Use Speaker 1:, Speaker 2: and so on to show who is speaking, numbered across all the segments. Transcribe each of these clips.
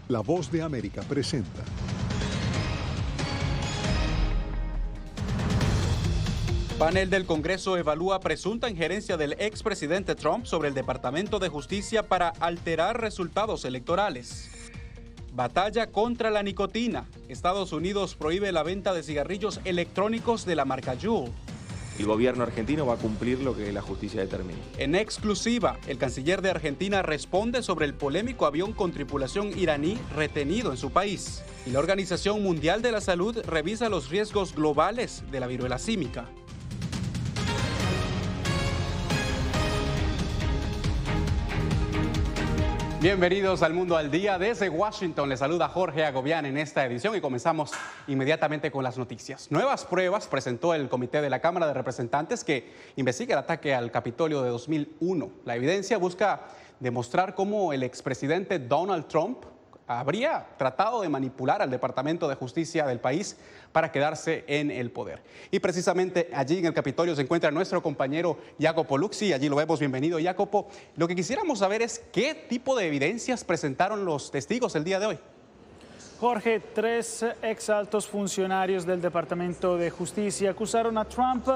Speaker 1: La Voz de América presenta.
Speaker 2: Panel del Congreso evalúa presunta injerencia del expresidente Trump sobre el Departamento de Justicia para alterar resultados electorales. Batalla contra la nicotina. Estados Unidos prohíbe la venta de cigarrillos electrónicos de la marca Juul.
Speaker 3: El gobierno argentino va a cumplir lo que la justicia determine.
Speaker 2: En exclusiva, el canciller de Argentina responde sobre el polémico avión con tripulación iraní retenido en su país. Y la Organización Mundial de la Salud revisa los riesgos globales de la viruela símica. Bienvenidos al Mundo al Día. Desde Washington les saluda Jorge Agobián en esta edición y comenzamos inmediatamente con las noticias. Nuevas pruebas presentó el Comité de la Cámara de Representantes que investiga el ataque al Capitolio de 2001. La evidencia busca demostrar cómo el expresidente Donald Trump habría tratado de manipular al Departamento de Justicia del país para quedarse en el poder. Y precisamente allí en el Capitolio se encuentra nuestro compañero Jacopo Luxi. Allí lo vemos. Bienvenido, Jacopo. Lo que quisiéramos saber es qué tipo de evidencias presentaron los testigos el día de hoy.
Speaker 4: Jorge, 3 ex altos funcionarios del Departamento de Justicia acusaron a Trump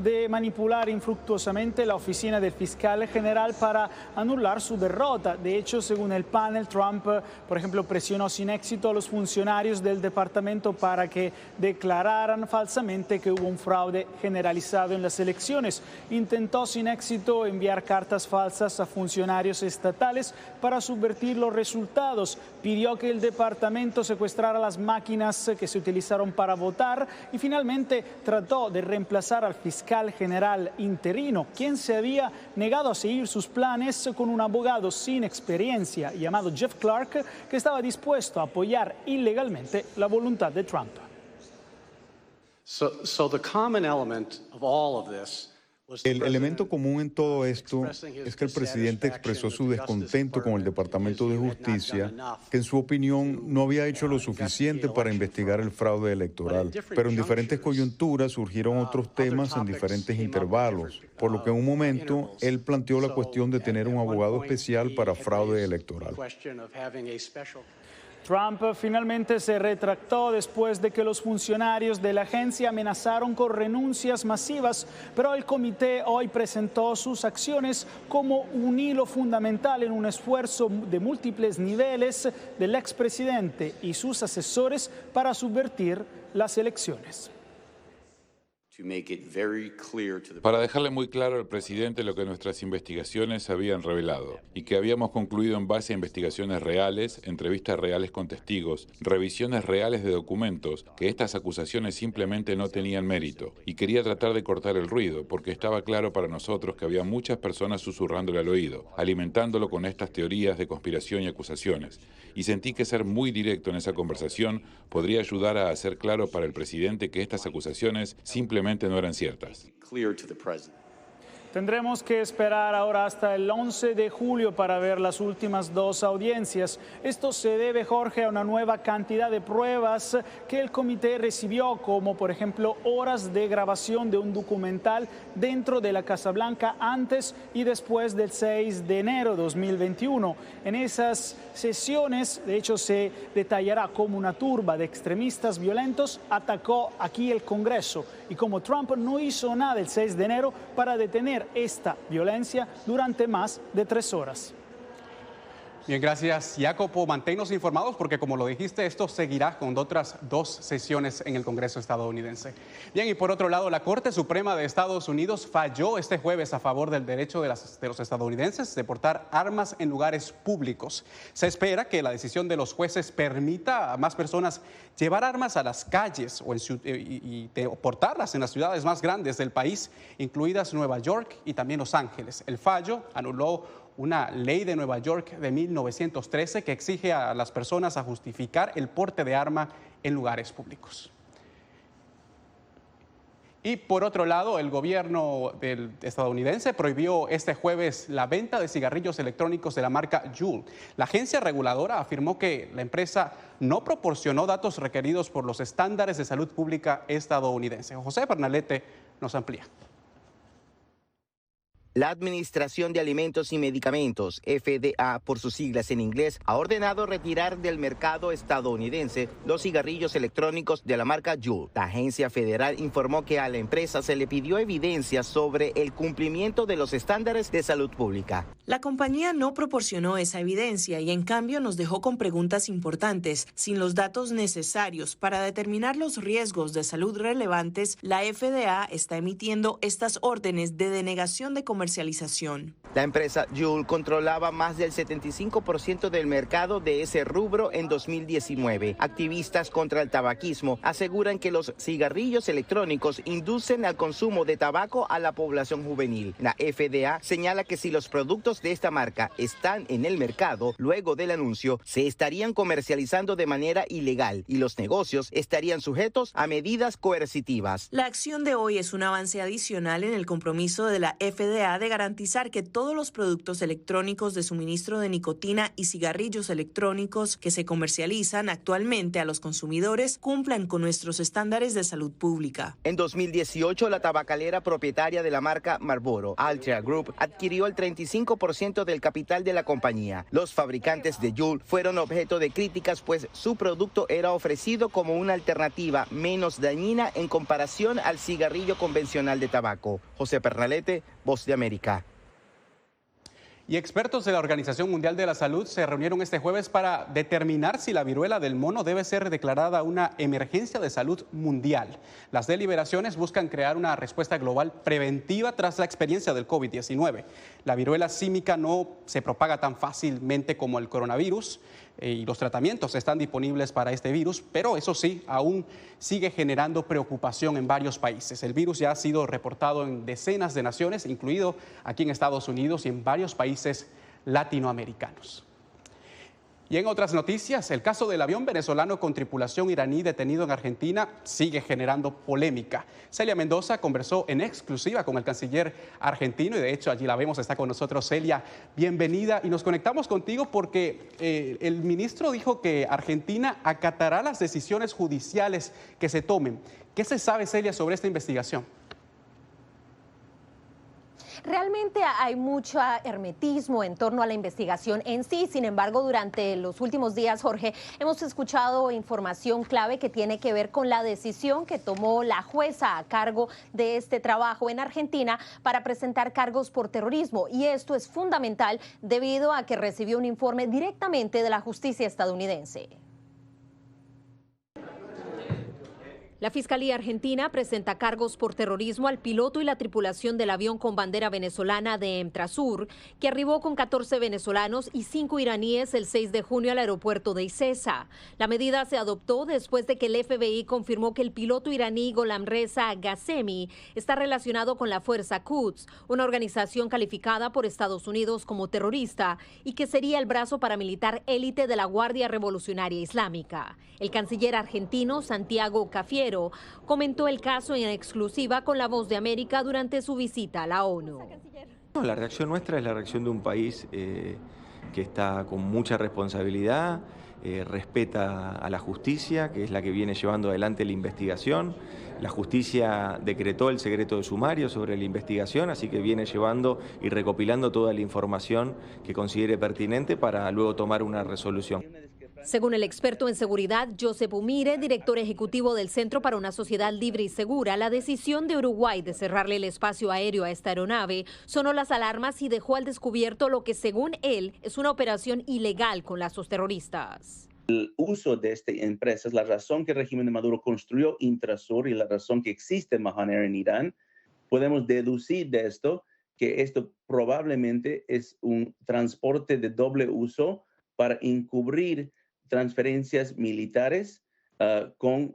Speaker 4: de manipular infructuosamente la oficina del fiscal general para anular su derrota. De hecho, según el panel, Trump, por ejemplo, presionó sin éxito a los funcionarios del departamento para que declararan falsamente que hubo un fraude generalizado en las elecciones. Intentó sin éxito enviar cartas falsas a funcionarios estatales para subvertir los resultados. Pidió que el departamento secuestrara las máquinas que se utilizaron para votar y finalmente trató de reemplazar al fiscal general interino, quien se había negado a seguir sus planes, con un abogado sin experiencia llamado Jeff Clark, que estaba dispuesto a apoyar ilegalmente la voluntad de Trump.
Speaker 5: El elemento común en todo esto es que el presidente expresó su descontento con el Departamento de Justicia, que en su opinión no había hecho lo suficiente para investigar el fraude electoral. Pero en diferentes coyunturas surgieron otros temas en diferentes intervalos, por lo que en un momento él planteó la cuestión de tener un abogado especial para fraude electoral.
Speaker 4: Trump finalmente se retractó después de que los funcionarios de la agencia amenazaron con renuncias masivas, pero el comité hoy presentó sus acciones como un hilo fundamental en un esfuerzo de múltiples niveles del expresidente y sus asesores para subvertir las elecciones.
Speaker 6: Para dejarle muy claro al presidente lo que nuestras investigaciones habían revelado y que habíamos concluido en base a investigaciones reales, entrevistas reales con testigos, revisiones reales de documentos, que estas acusaciones simplemente no tenían mérito. Y quería tratar de cortar el ruido, porque estaba claro para nosotros que había muchas personas susurrándole al oído, alimentándolo con estas teorías de conspiración y acusaciones. Y sentí que ser muy directo en esa conversación podría ayudar a hacer claro para el presidente que estas acusaciones simplemente no eran ciertas.
Speaker 4: Tendremos que esperar ahora hasta el 11 de julio para ver las últimas 2 audiencias. Esto se debe, Jorge, a una nueva cantidad de pruebas que el comité recibió, como por ejemplo horas de grabación de un documental dentro de la Casa Blanca antes y después del 6 de enero de 2021. En esas sesiones, de hecho, se detallará cómo una turba de extremistas violentos atacó aquí el Congreso y cómo Trump no hizo nada el 6 de enero para detener esta violencia durante más de 3 horas.
Speaker 2: Bien, gracias, Jacopo. Manténnos informados porque, como lo dijiste, esto seguirá con otras 2 sesiones en el Congreso estadounidense. Bien, y por otro lado, la Corte Suprema de Estados Unidos falló este jueves a favor del derecho de los estadounidenses de portar armas en lugares públicos. Se espera que la decisión de los jueces permita a más personas llevar armas a las calles y portarlas en las ciudades más grandes del país, incluidas Nueva York y también Los Ángeles. El fallo anuló una ley de Nueva York de 1913 que exige a las personas a justificar el porte de arma en lugares públicos. Y por otro lado, el gobierno estadounidense prohibió este jueves la venta de cigarrillos electrónicos de la marca Juul. La agencia reguladora afirmó que la empresa no proporcionó datos requeridos por los estándares de salud pública estadounidenses. José Pernalete nos amplía.
Speaker 7: La Administración de Alimentos y Medicamentos, FDA por sus siglas en inglés, ha ordenado retirar del mercado estadounidense los cigarrillos electrónicos de la marca Juul. La agencia federal informó que a la empresa se le pidió evidencia sobre el cumplimiento de los estándares de salud pública.
Speaker 8: La compañía no proporcionó esa evidencia y en cambio nos dejó con preguntas importantes. Sin los datos necesarios para determinar los riesgos de salud relevantes, la FDA está emitiendo estas órdenes de denegación de comercialización.
Speaker 7: La empresa Juul controlaba más del 75% del mercado de ese rubro en 2019. Activistas contra el tabaquismo aseguran que los cigarrillos electrónicos inducen al consumo de tabaco a la población juvenil. La FDA señala que si los productos de esta marca están en el mercado, luego del anuncio, se estarían comercializando de manera ilegal y los negocios estarían sujetos a medidas coercitivas.
Speaker 8: La acción de hoy es un avance adicional en el compromiso de la FDA de garantizar que todos los productos electrónicos de suministro de nicotina y cigarrillos electrónicos que se comercializan actualmente a los consumidores cumplan con nuestros estándares de salud pública.
Speaker 7: En 2018, la tabacalera propietaria de la marca Marlboro, Altria Group, adquirió el 35% del capital de la compañía. Los fabricantes de Juul fueron objeto de críticas, pues su producto era ofrecido como una alternativa menos dañina en comparación al cigarrillo convencional de tabaco. José Pernalete, Voz de América.
Speaker 2: Y expertos de la Organización Mundial de la Salud se reunieron este jueves para determinar si la viruela del mono debe ser declarada una emergencia de salud mundial. Las deliberaciones buscan crear una respuesta global preventiva tras la experiencia del COVID-19. La viruela símica no se propaga tan fácilmente como el coronavirus y los tratamientos están disponibles para este virus, pero eso sí, aún sigue generando preocupación en varios países. El virus ya ha sido reportado en decenas de naciones, incluido aquí en Estados Unidos y en varios países latinoamericanos. Y en otras noticias, el caso del avión venezolano con tripulación iraní detenido en Argentina sigue generando polémica. Celia Mendoza conversó en exclusiva con el canciller argentino y de hecho allí la vemos, está con nosotros. Celia, bienvenida, y nos conectamos contigo porque el ministro dijo que Argentina acatará las decisiones judiciales que se tomen. ¿Qué se sabe, Celia, sobre esta investigación?
Speaker 9: Realmente hay mucho hermetismo en torno a la investigación en sí. Sin embargo, durante los últimos días, Jorge, hemos escuchado información clave que tiene que ver con la decisión que tomó la jueza a cargo de este trabajo en Argentina para presentar cargos por terrorismo. Y esto es fundamental debido a que recibió un informe directamente de la justicia estadounidense. La Fiscalía Argentina presenta cargos por terrorismo al piloto y la tripulación del avión con bandera venezolana de Emtrasur, que arribó con 14 venezolanos y 5 iraníes el 6 de junio al aeropuerto de Ezeiza. La medida se adoptó después de que el FBI confirmó que el piloto iraní Gholamreza Ghasemi está relacionado con la Fuerza Quds, una organización calificada por Estados Unidos como terrorista y que sería el brazo paramilitar élite de la Guardia Revolucionaria Islámica. El canciller argentino Santiago Cafiero comentó el caso en exclusiva con La Voz de América durante su visita a la ONU.
Speaker 3: La reacción nuestra es la reacción de un país que está con mucha responsabilidad, respeta a la justicia, que es la que viene llevando adelante la investigación. La justicia decretó el secreto de sumario sobre la investigación, así que viene llevando y recopilando toda la información que considere pertinente para luego tomar una resolución.
Speaker 9: Según el experto en seguridad, Josep Umire, director ejecutivo del Centro para una Sociedad Libre y Segura, la decisión de Uruguay de cerrarle el espacio aéreo a esta aeronave sonó las alarmas y dejó al descubierto lo que, según él, es una operación ilegal con lazos terroristas.
Speaker 10: El uso de esta empresa es la razón que el régimen de Maduro construyó Intrasur y la razón que existe Mahan Air en Irán. Podemos deducir de esto que esto probablemente es un transporte de doble uso para encubrir transferencias militares con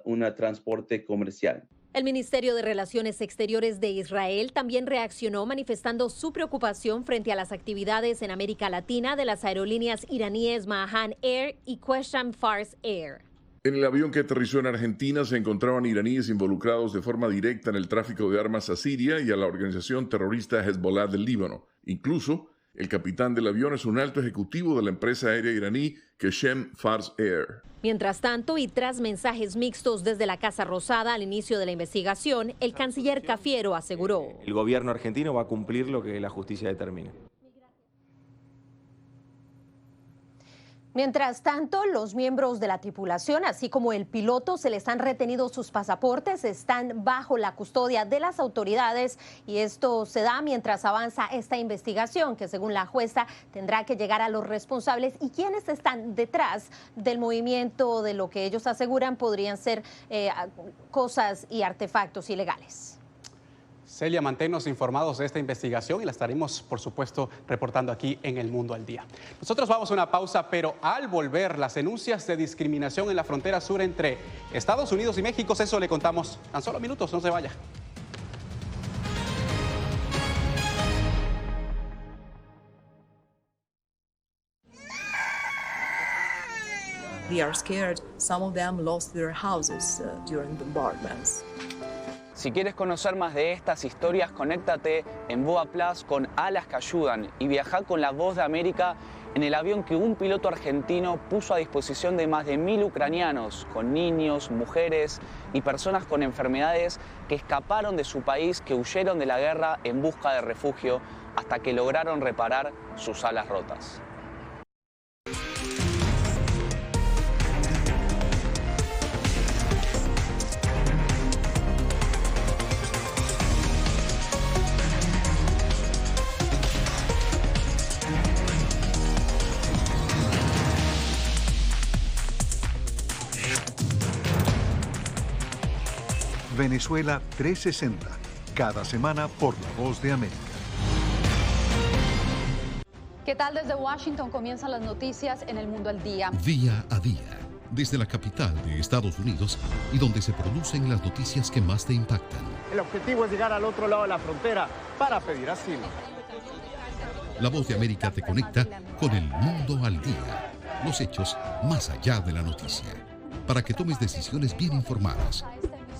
Speaker 10: un transporte comercial.
Speaker 9: El Ministerio de Relaciones Exteriores de Israel también reaccionó manifestando su preocupación frente a las actividades en América Latina de las aerolíneas iraníes Mahan Air y Qeshm Fars Air.
Speaker 11: En el avión que aterrizó en Argentina se encontraban iraníes involucrados de forma directa en el tráfico de armas a Siria y a la organización terrorista Hezbollah del Líbano. Incluso, El capitán del avión es un alto ejecutivo de la empresa aérea iraní Qeshm Fars Air.
Speaker 9: Mientras tanto, y tras mensajes mixtos desde la Casa Rosada al inicio de la investigación, el canciller Cafiero aseguró:
Speaker 3: el gobierno argentino va a cumplir lo que la justicia determine.
Speaker 9: Mientras tanto, los miembros de la tripulación, así como el piloto, se les han retenido sus pasaportes, están bajo la custodia de las autoridades y esto se da mientras avanza esta investigación que, según la jueza, tendrá que llegar a los responsables y quienes están detrás del movimiento de lo que ellos aseguran podrían ser cosas y artefactos ilegales.
Speaker 2: Celia, manténnos informados de esta investigación y la estaremos, por supuesto, reportando aquí en El Mundo al Día. Nosotros vamos a una pausa, pero al volver, las denuncias de discriminación en la frontera sur entre Estados Unidos y México, eso le contamos tan solo minutos, no se vaya.
Speaker 12: They are scared. Some of them lost their houses during bombardments.
Speaker 13: Si quieres conocer más de estas historias, conéctate en Boa Plus con Alas que Ayudan y viaja con la Voz de América en el avión que un piloto argentino puso a disposición de más de 1000 ucranianos, con niños, mujeres y personas con enfermedades que escaparon de su país, que huyeron de la guerra en busca de refugio hasta que lograron reparar sus alas rotas.
Speaker 1: Venezuela 360, cada semana por La Voz de América.
Speaker 14: ¿Qué tal? Desde Washington comienzan las noticias en El Mundo al Día.
Speaker 15: Día a día, desde la capital de Estados Unidos y donde se producen las noticias que más te impactan.
Speaker 16: El objetivo es llegar al otro lado de la frontera para pedir asilo.
Speaker 15: La Voz de América te conecta con El Mundo al Día. Los hechos más allá de la noticia. Para que tomes decisiones bien informadas.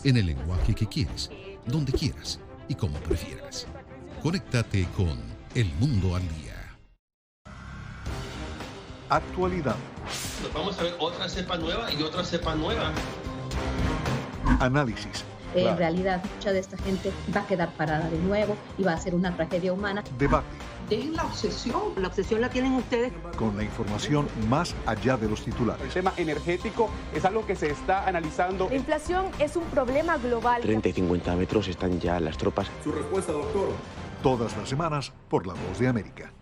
Speaker 15: En el lenguaje que quieres, donde quieras y como prefieras. Conéctate con El Mundo al Día.
Speaker 1: Actualidad.
Speaker 17: Vamos a ver otra cepa nueva y otra cepa nueva.
Speaker 1: Análisis.
Speaker 18: En realidad, mucha de esta gente va a quedar parada de nuevo y va a ser una tragedia humana.
Speaker 1: Debate.
Speaker 19: Dejen la obsesión. La obsesión la tienen ustedes.
Speaker 1: Con la información más allá de los titulares.
Speaker 2: El tema energético es algo que se está analizando.
Speaker 20: La inflación es un problema global.
Speaker 21: 30 y 50 metros están ya las tropas.
Speaker 1: Su respuesta, doctor. Todas las semanas por La Voz de América.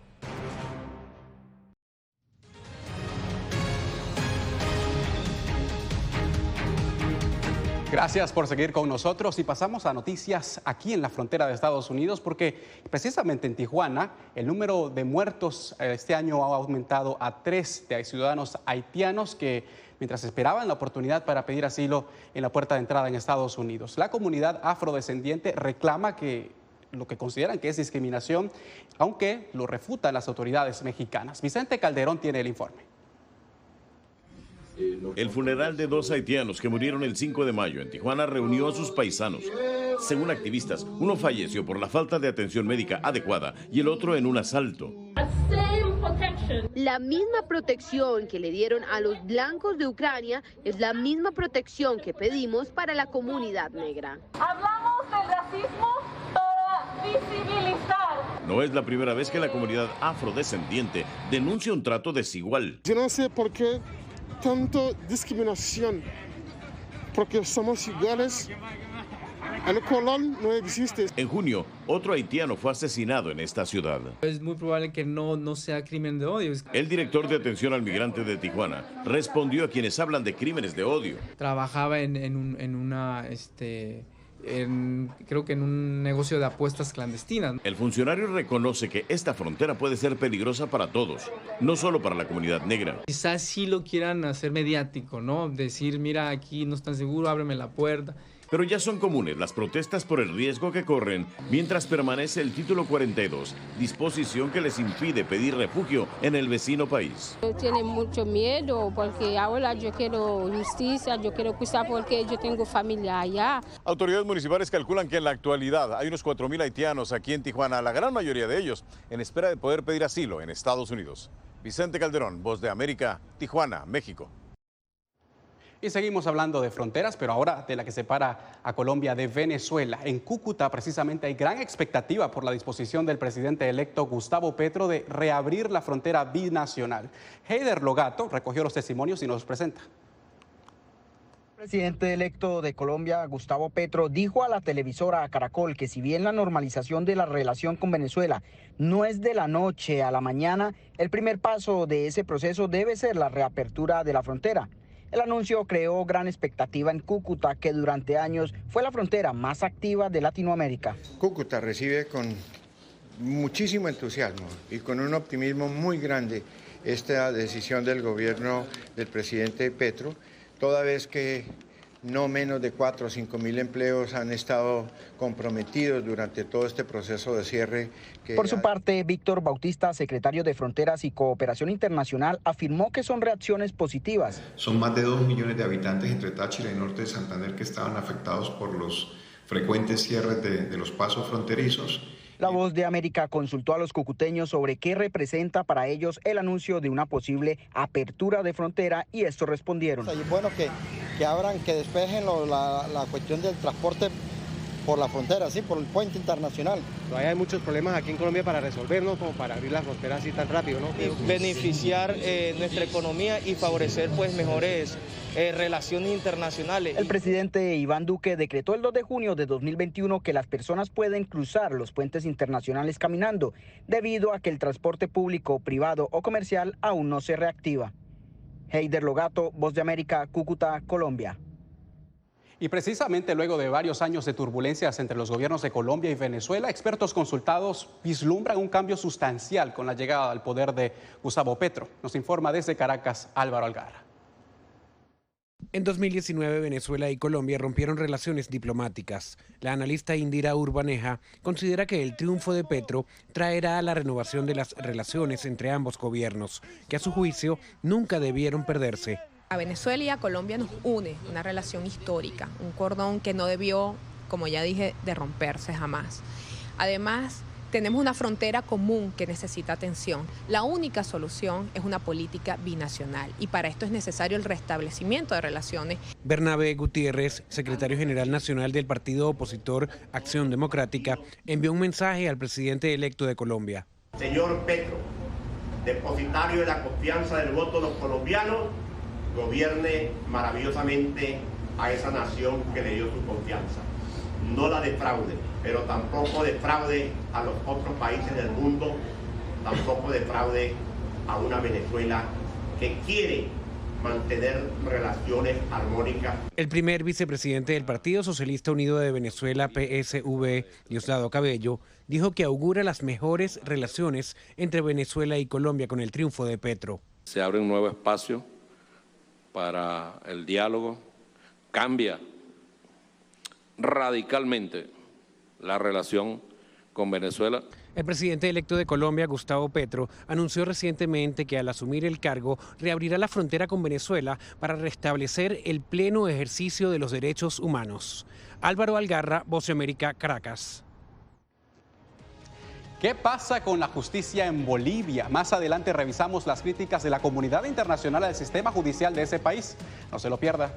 Speaker 2: Gracias por seguir con nosotros y pasamos a noticias aquí en la frontera de Estados Unidos porque precisamente en Tijuana el número de muertos este año ha aumentado a 3 de ciudadanos haitianos que mientras esperaban la oportunidad para pedir asilo en la puerta de entrada en Estados Unidos. La comunidad afrodescendiente reclama que lo que consideran que es discriminación, aunque lo refutan las autoridades mexicanas. Vicente Calderón tiene el informe.
Speaker 22: El funeral de 2 haitianos que murieron el 5 de mayo en Tijuana reunió a sus paisanos. Según activistas, uno falleció por la falta de atención médica adecuada y el otro en un asalto.
Speaker 23: La misma protección que le dieron a los blancos de Ucrania es la misma protección que pedimos para la comunidad negra.
Speaker 20: Hablamos del racismo para visibilizar.
Speaker 22: No es la primera vez que la comunidad afrodescendiente denuncia un trato desigual.
Speaker 24: Yo no sé por qué tanto discriminación, porque somos iguales. El color no existe.
Speaker 22: En junio, otro haitiano fue asesinado en esta ciudad.
Speaker 25: Es muy probable que no sea crimen de odio.
Speaker 22: El director de atención al migrante de Tijuana respondió a quienes hablan de crímenes de odio.
Speaker 25: Trabajaba creo que en un negocio de apuestas clandestinas.
Speaker 22: El funcionario reconoce que esta frontera puede ser peligrosa para todos, no solo para la comunidad negra.
Speaker 25: Quizás sí lo quieran hacer mediático, ¿no? Decir, mira, aquí no es tan seguro, ábreme la puerta.
Speaker 22: pero ya son comunes las protestas por el riesgo que corren mientras permanece el título 42, disposición que les impide pedir refugio en el vecino país.
Speaker 4: Tienen mucho miedo porque ahora yo quiero justicia, yo quiero cruzar porque yo tengo familia allá.
Speaker 5: Autoridades municipales calculan que en la actualidad hay unos 4.000 haitianos aquí en Tijuana, la gran mayoría de ellos en espera de poder pedir asilo en Estados Unidos. Vicente Calderón, Voz de América, Tijuana, México.
Speaker 2: Y seguimos hablando de fronteras, pero ahora de la que separa a Colombia de Venezuela. En Cúcuta, precisamente, hay gran expectativa por la disposición del presidente electo Gustavo Petro de reabrir la frontera binacional. Heider Logato recogió los testimonios y nos los presenta.
Speaker 6: El presidente electo de Colombia, Gustavo Petro, dijo a la televisora Caracol que si bien la normalización de la relación con Venezuela no es de la noche a la mañana, el primer paso de ese proceso debe ser la reapertura de la frontera. El anuncio creó gran expectativa en Cúcuta, que durante años fue la frontera más activa de Latinoamérica.
Speaker 7: Cúcuta recibe con muchísimo entusiasmo y con un optimismo muy grande esta decisión del gobierno del presidente Petro, toda vez que no menos de 4 o 5 mil empleos han estado comprometidos durante todo este proceso de cierre.
Speaker 6: Por su parte, Víctor Bautista, secretario de Fronteras y Cooperación Internacional, afirmó que son reacciones positivas.
Speaker 8: Son más de 2 millones de habitantes entre Táchira y norte de Santander que estaban afectados por los frecuentes cierres de los pasos fronterizos.
Speaker 6: La Voz de América consultó a los cucuteños sobre qué representa para ellos el anuncio de una posible apertura de frontera y estos respondieron.
Speaker 26: Es bueno que abran, que despejen la cuestión del transporte por la frontera, sí, por el puente internacional.
Speaker 27: Todavía hay muchos problemas aquí en Colombia para resolver, ¿no? Como para abrir la frontera así tan rápido, ¿no?
Speaker 28: Beneficiar nuestra economía y favorecer pues mejores relaciones internacionales.
Speaker 6: El presidente Iván Duque decretó el 2 de junio de 2021 que las personas pueden cruzar los puentes internacionales caminando, debido a que el transporte público, privado o comercial aún no se reactiva. Heider Logato, Voz de América, Cúcuta, Colombia.
Speaker 2: Y precisamente luego de varios años de turbulencias entre los gobiernos de Colombia y Venezuela, expertos consultados vislumbran un cambio sustancial con la llegada al poder de Gustavo Petro. Nos informa desde Caracas Álvaro Algarra.
Speaker 29: En 2019, Venezuela y Colombia rompieron relaciones diplomáticas. La analista Indira Urbaneja considera que el triunfo de Petro traerá a la renovación de las relaciones entre ambos gobiernos, que a su juicio nunca debieron perderse.
Speaker 30: A Venezuela y a Colombia nos une una relación histórica, un cordón que no debió, como ya dije, de romperse jamás. Además, tenemos una frontera común que necesita atención. La única solución es una política binacional y para esto es necesario el restablecimiento de relaciones.
Speaker 29: Bernabé Gutiérrez, secretario general nacional del partido opositor Acción Democrática, envió un mensaje al presidente electo de Colombia.
Speaker 31: Señor Petro, depositario de la confianza del voto de los colombianos, gobierne maravillosamente a esa nación que le dio su confianza. No la defraude, pero tampoco defraude a los otros países del mundo, tampoco defraude a una Venezuela que quiere mantener relaciones armónicas.
Speaker 29: El primer vicepresidente del Partido Socialista Unido de Venezuela, PSV, Diosdado Cabello, dijo que augura las mejores relaciones entre Venezuela y Colombia con el triunfo de Petro.
Speaker 32: Se abre un nuevo espacio para el diálogo, cambia radicalmente la relación con Venezuela.
Speaker 29: El presidente electo de Colombia, Gustavo Petro, anunció recientemente que al asumir el cargo reabrirá la frontera con Venezuela para restablecer el pleno ejercicio de los derechos humanos. Álvaro Algarra, Voz de América, Caracas.
Speaker 2: ¿Qué pasa con la justicia en Bolivia? Más adelante revisamos las críticas de la comunidad internacional al sistema judicial de ese país. No se lo pierda.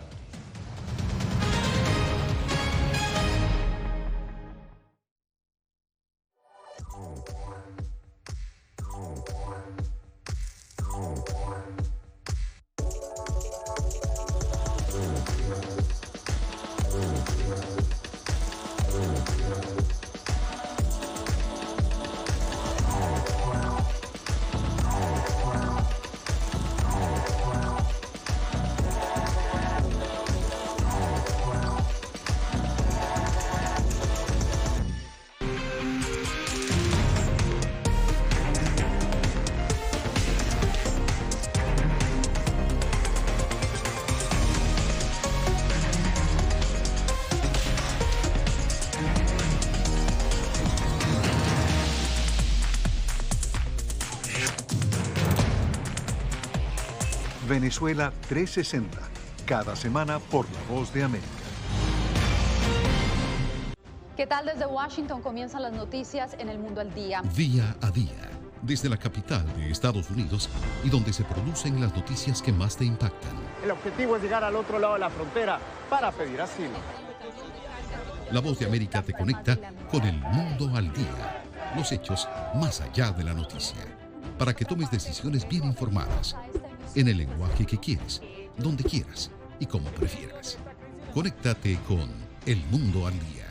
Speaker 1: Venezuela 360, cada semana por La Voz de América.
Speaker 3: ¿Qué tal? Desde Washington comienzan las noticias en El Mundo al Día.
Speaker 9: Día a día, desde la capital de Estados Unidos y donde se producen las noticias que más te impactan.
Speaker 10: El objetivo es llegar al otro lado de la frontera para pedir asilo.
Speaker 9: La Voz de América te conecta con El Mundo al Día. Los hechos más allá de la noticia. Para que tomes decisiones bien informadas, en el lenguaje que quieres, donde quieras y como prefieras. Conéctate con El Mundo al Día.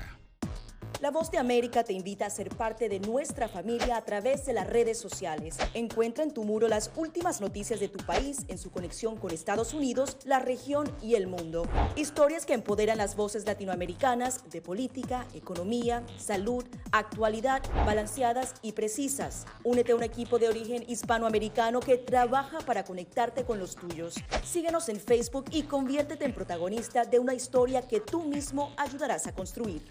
Speaker 11: La Voz de América te invita a ser parte de nuestra familia a través de las redes sociales. Encuentra en tu muro las últimas noticias de tu país en su conexión con Estados Unidos, la región y el mundo. Historias que empoderan las voces latinoamericanas de política, economía, salud, actualidad, balanceadas y precisas. Únete a un equipo de origen hispanoamericano que trabaja para conectarte con los tuyos. Síguenos en Facebook y conviértete en protagonista de una historia que tú mismo ayudarás a construir.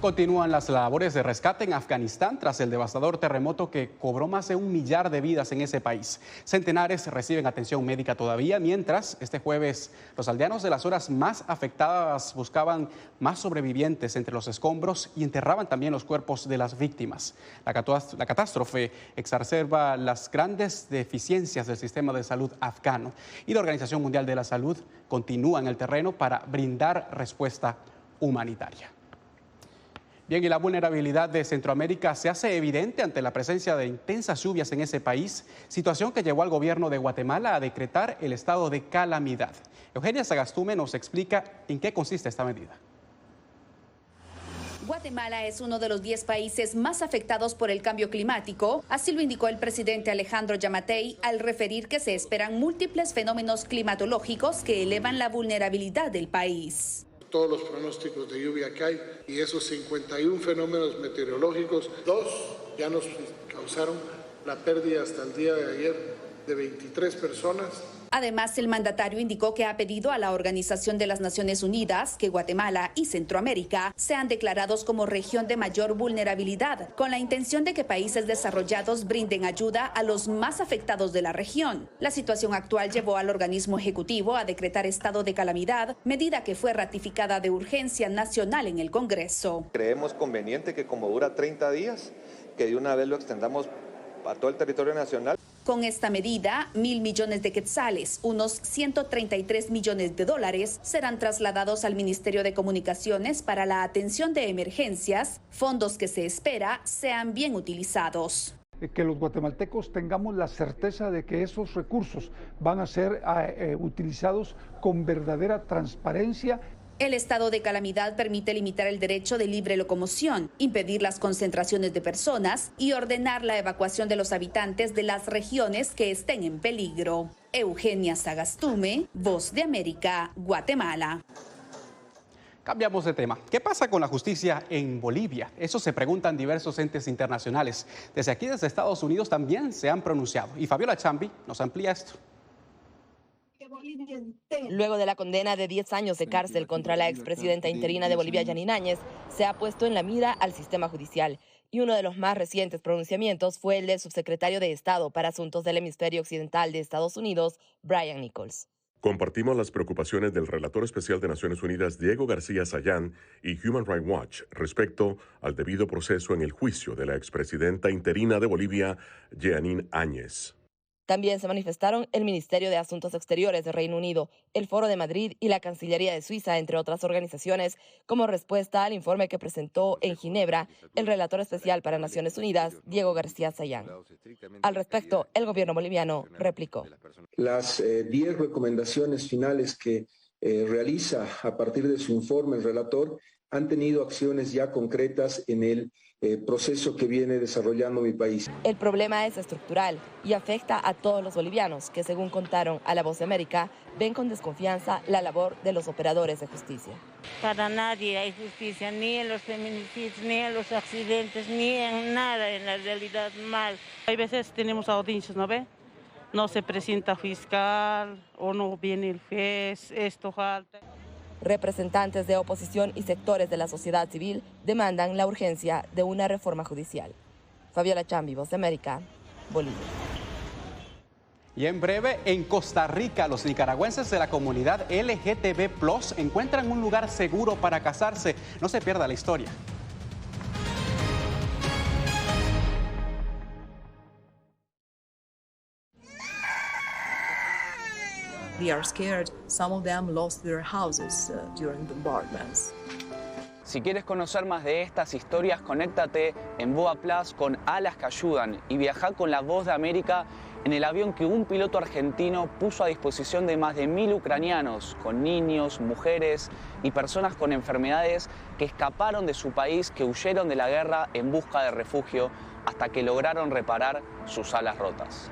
Speaker 2: Continúan las labores de rescate en Afganistán tras el devastador terremoto que cobró más de 1 millar de vidas en ese país. Centenares reciben atención médica todavía, mientras este jueves los aldeanos de las zonas más afectadas buscaban más sobrevivientes entre los escombros y enterraban también los cuerpos de las víctimas. La catástrofe exacerba las grandes deficiencias del sistema de salud afgano y la Organización Mundial de la Salud continúa en el terreno para brindar respuesta humanitaria. Bien, y la vulnerabilidad de Centroamérica se hace evidente ante la presencia de intensas lluvias en ese país, situación que llevó al gobierno de Guatemala a decretar el estado de calamidad. Eugenia Sagastume nos explica en qué consiste esta medida.
Speaker 12: Guatemala es uno de los 10 países más afectados por el cambio climático, así lo indicó el presidente Alejandro Yamatei al referir que se esperan múltiples fenómenos climatológicos que elevan la vulnerabilidad del país.
Speaker 13: Todos los pronósticos de lluvia que hay y esos 51 fenómenos meteorológicos, 2 ya nos causaron la pérdida hasta el día de ayer de 23 personas.
Speaker 12: Además, el mandatario indicó que ha pedido a la Organización de las Naciones Unidas que Guatemala y Centroamérica sean declarados como región de mayor vulnerabilidad, con la intención de que países desarrollados brinden ayuda a los más afectados de la región. La situación actual llevó al organismo ejecutivo a decretar estado de calamidad, medida que fue ratificada de urgencia nacional en el Congreso.
Speaker 14: Creemos conveniente que como dura 30 días, que de una vez lo extendamos a todo el territorio nacional.
Speaker 12: Con esta medida, 1.000 millones de quetzales, unos 133 millones de dólares, serán trasladados al Ministerio de Comunicaciones para la atención de emergencias, fondos que se espera sean bien utilizados.
Speaker 15: Que los guatemaltecos tengamos la certeza de que esos recursos van a ser utilizados con verdadera transparencia.
Speaker 12: El estado de calamidad permite limitar el derecho de libre locomoción, impedir las concentraciones de personas y ordenar la evacuación de los habitantes de las regiones que estén en peligro. Eugenia Sagastume, Voz de América, Guatemala.
Speaker 2: Cambiamos de tema. ¿Qué pasa con la justicia en Bolivia? Eso se preguntan diversos entes internacionales. Desde aquí, desde Estados Unidos, también se han pronunciado. Y Fabiola Chambi nos amplía esto.
Speaker 16: Luego de la condena de 10 años de cárcel contra la expresidenta interina de Bolivia, Yanine Áñez, se ha puesto en la mira al sistema judicial. Y uno de los más recientes pronunciamientos fue el del subsecretario de Estado para Asuntos del Hemisferio Occidental de Estados Unidos, Brian Nichols.
Speaker 17: Compartimos las preocupaciones del relator especial de Naciones Unidas, Diego García Sayán, y Human Rights Watch respecto al debido proceso en el juicio de la expresidenta interina de Bolivia, Yanine Áñez.
Speaker 16: También se manifestaron el Ministerio de Asuntos Exteriores de Reino Unido, el Foro de Madrid y la Cancillería de Suiza, entre otras organizaciones, como respuesta al informe que presentó en Ginebra el relator especial para Naciones Unidas, Diego García Sayán. Al respecto, el gobierno boliviano replicó.
Speaker 18: Las 10 recomendaciones finales que realiza a partir de su informe el relator han tenido acciones ya concretas en el proceso que viene desarrollando mi país.
Speaker 16: El problema es estructural y afecta a todos los bolivianos que, según contaron a La Voz de América, ven con desconfianza la labor de los operadores de justicia.
Speaker 19: Para nadie hay justicia, ni en los feminicidios, ni en los accidentes, ni en nada, en la realidad mal. Hay veces tenemos audiencias, ¿no ve? No se presenta fiscal o no viene el juez, esto falta.
Speaker 16: Representantes de oposición y sectores de la sociedad civil demandan la urgencia de una reforma judicial. Fabiola Chambi, Voz de América, Bolivia.
Speaker 2: Y en breve, en Costa Rica, los nicaragüenses de la comunidad LGTB+ encuentran un lugar seguro para casarse. No se pierda la historia.
Speaker 4: They are scared. Some of them lost their houses during bombardments.
Speaker 5: Si quieres conocer más de estas historias, conéctate en Boa Plus con Alas que Ayudan y viaja con la Voz de América en el avión que un piloto argentino puso a disposición de más de 1000 ucranianos, con niños, mujeres y personas con enfermedades que escaparon de su país, que huyeron de la guerra en busca de refugio hasta que lograron reparar sus alas rotas.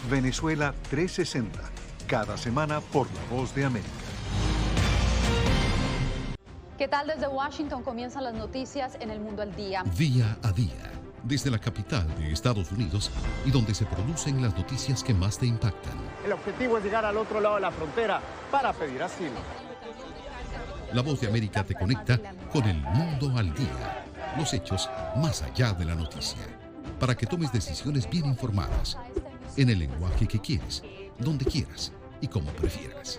Speaker 1: Venezuela 360, cada semana por La Voz de América.
Speaker 3: ¿Qué tal? Desde Washington comienzan las noticias en El Mundo al Día.
Speaker 9: Día a día, desde la capital de Estados Unidos y donde se producen las noticias que más te impactan.
Speaker 10: El objetivo es llegar al otro lado de la frontera para pedir asilo.
Speaker 9: La Voz de América te conecta con El Mundo al Día, los hechos más allá de la noticia, para que tomes decisiones bien informadas, en el lenguaje que quieres, donde quieras y como prefieras.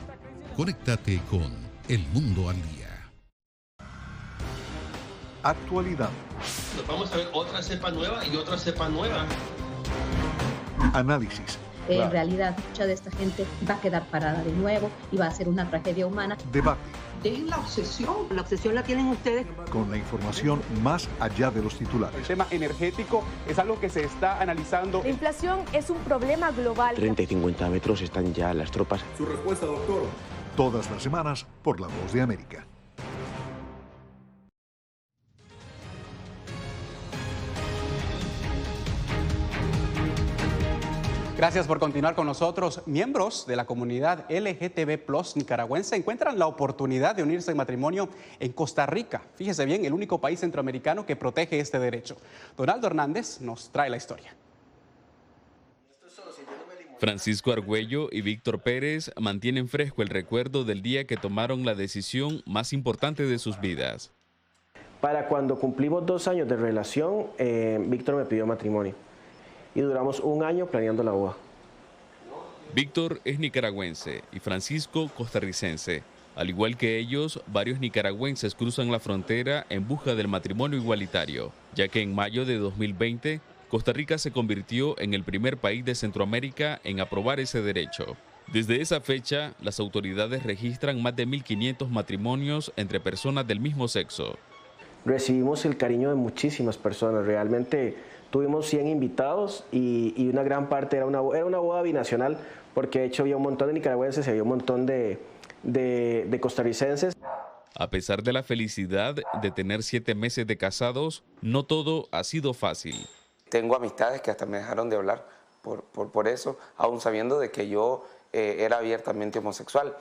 Speaker 9: Conéctate con El Mundo al Día.
Speaker 1: Actualidad.
Speaker 7: Nos vamos a ver otra cepa nueva y otra cepa nueva.
Speaker 1: Análisis.
Speaker 8: En realidad, mucha de esta gente va a quedar parada de nuevo y va a ser una tragedia humana.
Speaker 1: Debate.
Speaker 8: Dejen la obsesión. La obsesión la tienen ustedes.
Speaker 1: Con la información más allá de los titulares.
Speaker 2: El tema energético es algo que se está analizando.
Speaker 20: La inflación es un problema global.
Speaker 21: 30 y 50 metros están ya las tropas.
Speaker 1: Su respuesta, doctor. Todas las semanas por La Voz de América.
Speaker 2: Gracias por continuar con nosotros. Miembros de la comunidad LGTB+ nicaragüense encuentran la oportunidad de unirse en matrimonio en Costa Rica. Fíjese bien, el único país centroamericano que protege este derecho. Donaldo Hernández nos trae la historia.
Speaker 22: Francisco Argüello y Víctor Pérez mantienen fresco el recuerdo del día que tomaron la decisión más importante de sus vidas.
Speaker 23: Para cuando cumplimos 2 años de relación, Víctor me pidió matrimonio. Y duramos 1 año planeando la boda.
Speaker 22: Víctor es nicaragüense y Francisco costarricense. Al igual que ellos, varios nicaragüenses cruzan la frontera en busca del matrimonio igualitario, ya que en mayo de 2020, Costa Rica se convirtió en el primer país de Centroamérica en aprobar ese derecho. Desde esa fecha, las autoridades registran más de 1.500 matrimonios entre personas del mismo sexo.
Speaker 23: Recibimos el cariño de muchísimas personas, realmente tuvimos 100 invitados y una gran parte era una boda binacional, porque de hecho había un montón de nicaragüenses y había un montón de costarricenses.
Speaker 22: A pesar de la felicidad de tener 7 meses de casados, no todo ha sido fácil.
Speaker 24: Tengo amistades que hasta me dejaron de hablar por eso, aún sabiendo de que yo era abiertamente homosexual.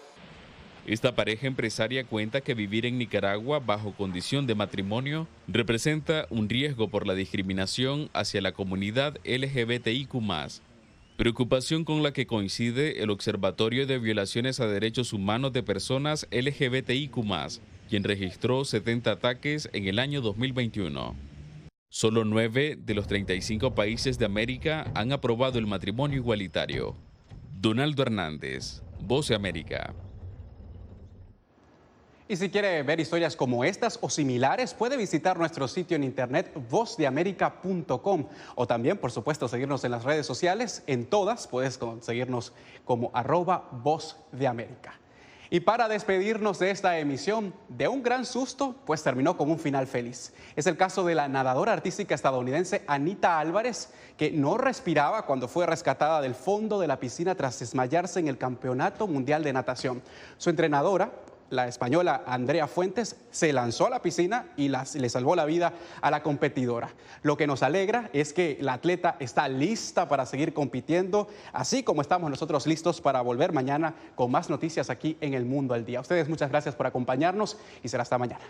Speaker 22: Esta pareja empresaria cuenta que vivir en Nicaragua bajo condición de matrimonio representa un riesgo por la discriminación hacia la comunidad LGBTIQ+. Preocupación con la que coincide el Observatorio de Violaciones a Derechos Humanos de Personas LGBTIQ+, quien registró 70 ataques en el año 2021. Solo 9 de los 35 países de América han aprobado el matrimonio igualitario. Donaldo Hernández, Voz de América.
Speaker 2: Y si quiere ver historias como estas o similares, puede visitar nuestro sitio en internet vozdeamerica.com o también, por supuesto, seguirnos en las redes sociales. En todas puedes conseguirnos como @vozdeamerica. Y para despedirnos de esta emisión, de un gran susto, pues terminó con un final feliz. Es el caso de la nadadora artística estadounidense Anita Álvarez, que no respiraba cuando fue rescatada del fondo de la piscina tras desmayarse en el Campeonato Mundial de Natación. Su entrenadora la española Andrea Fuentes se lanzó a la piscina y le salvó la vida a la competidora. Lo que nos alegra es que la atleta está lista para seguir compitiendo, así como estamos nosotros listos para volver mañana con más noticias aquí en El Mundo al Día. A ustedes muchas gracias por acompañarnos y será hasta mañana.